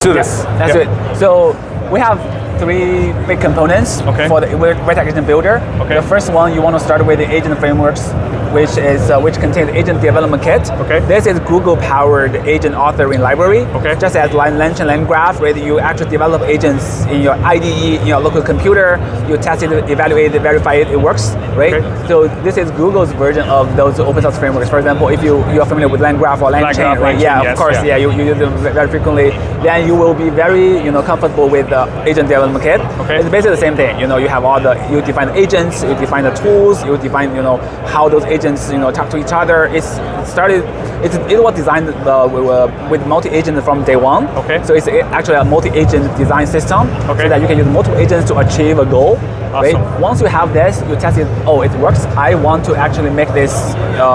do this. Let's do it. So we have three big components for the Vertex Agent Builder. The first one, you want to start with the agent frameworks, which contains agent development kit. This is Google-powered agent authoring library. Just as mentioned LangGraph, right? You actually develop agents in your IDE, in your local computer. You test it, evaluate it, verify it, it works, right? So this is Google's version of those open source frameworks. For example, if you're familiar with LangGraph or LangChain, right? Yeah, of course, you use them very frequently. Then you will be very, comfortable with the agent development kit. It's basically the same thing. You have you define the agents, you define the tools, you define, how those agents, talk to each other. It was designed with multi-agent from day one. So it's actually a multi-agent design system, so that you can use multiple agents to achieve a goal. Right? Once you have this, you test it. Oh, it works. I want to actually make this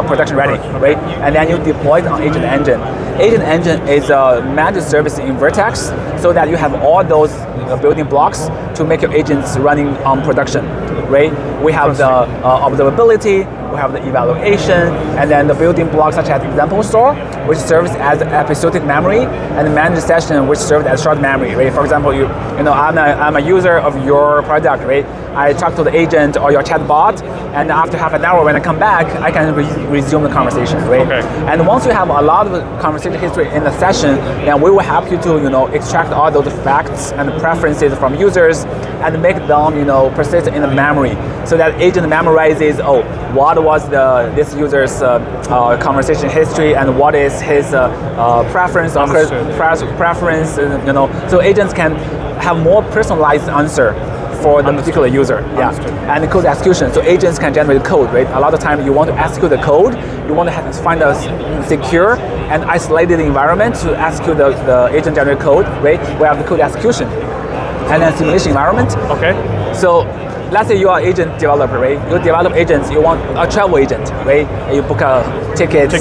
production ready, right? And then you deploy it on Agent Engine. Agent Engine is a managed service in Vertex, so that you have all those building blocks to make your agents running on production, right? We have the observability, we have the evaluation, and then the building blocks such as example store, which serves as episodic memory, and the managed session, which serves as short memory, right? For example, I'm a user of your product, right? I talk to the agent or your chatbot, and after half an hour when I come back, I can resume the conversation, right? And once you have a lot of conversation history in the session, then we will help you to extract all those facts and preferences from users and make them persist in the memory, so that agent memorizes, what was this user's conversation history and what is his preference or her preference, so agents can have more personalized answer for the particular user. And the code execution. So agents can generate code, right? A lot of time you want to execute the code, you want to find a secure and isolated environment to execute the agent generated code, right? We have the code execution. And then simulation environment. So let's say you are an agent developer, right? You develop agents, you want a travel agent, right? You book a ticket in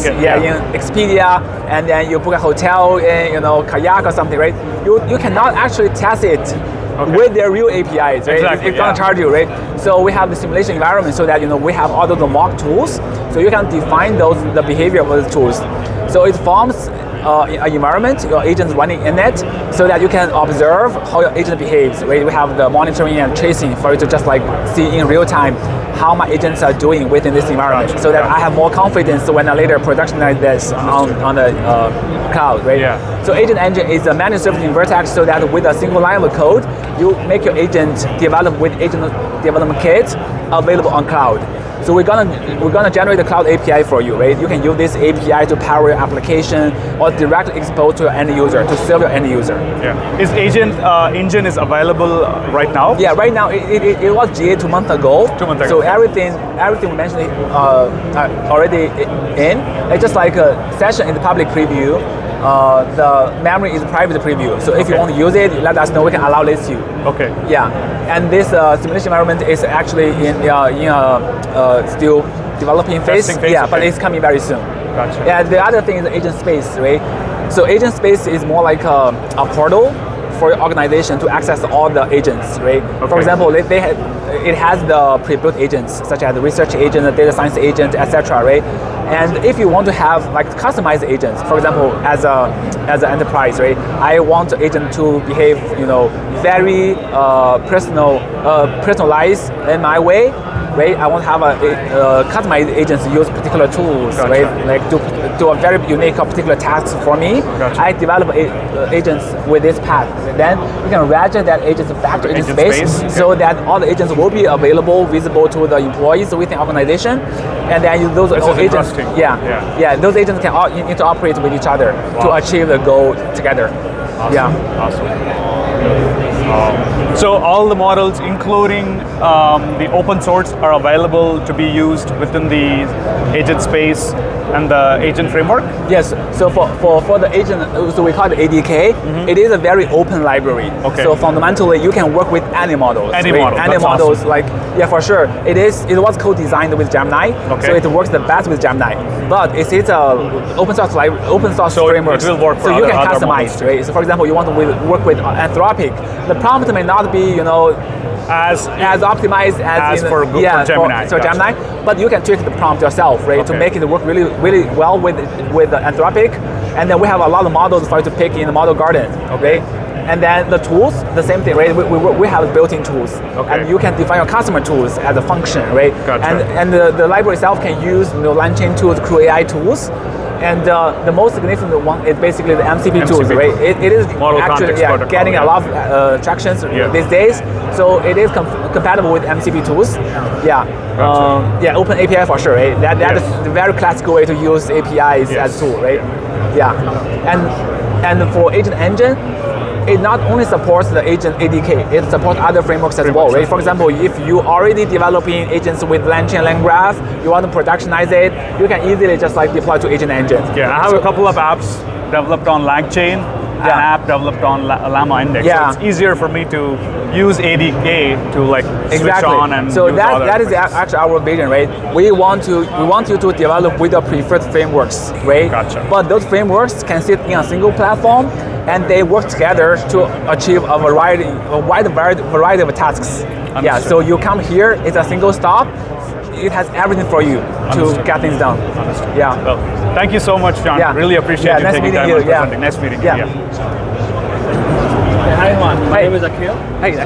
Expedia, and then you book a hotel in Kayak or something, right? You cannot actually test it with their real APIs, right? It's gonna charge you, right? So we have the simulation environment so that we have all of the mock tools, so you can define the behavior of those tools. So it forms an environment, your agent's running in it, so that you can observe how your agent behaves, right? We have the monitoring and tracing for you to just see in real time how my agents are doing within this environment, so that I have more confidence when I later productionize this on the cloud, right? So Agent Engine is a managed service in Vertex, so that with a single line of code, you make your agent develop with agent development kit available on cloud. So we're gonna generate the cloud API for you, right? You can use this API to power your application or directly expose to your end user, to serve your end user. Is Agent Engine is available right now? Yeah, right now it was GA 2 months ago. 2 months ago. So everything we mentioned already in. It's just like a session in the public preview. The memory is private preview. So if you want to use it, let us know. We can allow this you. And this simulation environment is actually in still developing phase. But it's coming very soon. The other thing is agent space, right? So agent space is more like a portal for your organization to access all the agents, right? For example, it has the pre-built agents such as the research agent, the data science agent, etc., right? And if you want to have customized agents, for example, as an enterprise, right? I want the agent to behave, very personalized in my way, right? I want to have a customized agents use particular tools, right? Do a very unique particular task for me. I develop agents with this path. Then you can ratchet that agents back to agent space, so that all the agents will be available, visible to the employees within the organization, and then those agents, those agents can all interoperate with each other to achieve the goal together. So all the models, including the open source, are available to be used within the agent space and the agent framework? Yes. So for the agent, so we call it ADK. It is a very open library. So fundamentally, you can work with any models. Any models, awesome. For sure. It was co-designed with Gemini, so it works the best with Gemini. But it's a open source framework. It will work for so you can other customize, models. right? So for example, you want to work with Anthropic. The prompt may not be, as optimized as for Gemini. Gemini, but you can tweak the prompt yourself, right, to make it work really, really well with Anthropic. And then we have a lot of models for you to pick in the model garden, And then the tools, the same thing, right? We have built-in tools, and you can define your customer tools as a function, right? Gotcha. And the library itself can use LangChain tools, crew AI tools. And the most significant one is basically the MCP tools, right? It is Model actually getting a lot of traction these days. So it is compatible with MCP tools. Gotcha. Open API for sure, right? That is the very classical way to use APIs as a tool, right? And for Agent Engine, it not only supports the agent ADK, it supports other frameworks as well, right? For example, if you already developing agents with LangChain, LangGraph, you want to productionize it, you can easily just like deploy to Agent Engine. Yeah, I have a couple of apps developed on LangChain, an app developed on Llama Index. So it's easier for me to use ADK to like switch on and so use that is actually our vision, right? We want you to develop with the preferred frameworks, right? Gotcha. But those frameworks can sit in a single platform, and they work together to achieve a wide variety of tasks. Understood. Yeah, so you come here, it's a single stop. It has everything for you to get things done. Understood. Yeah. Well, thank you so much, John. Really appreciate you taking time and presenting. Nice meeting you. Hi everyone, my name is Akhil. Hey,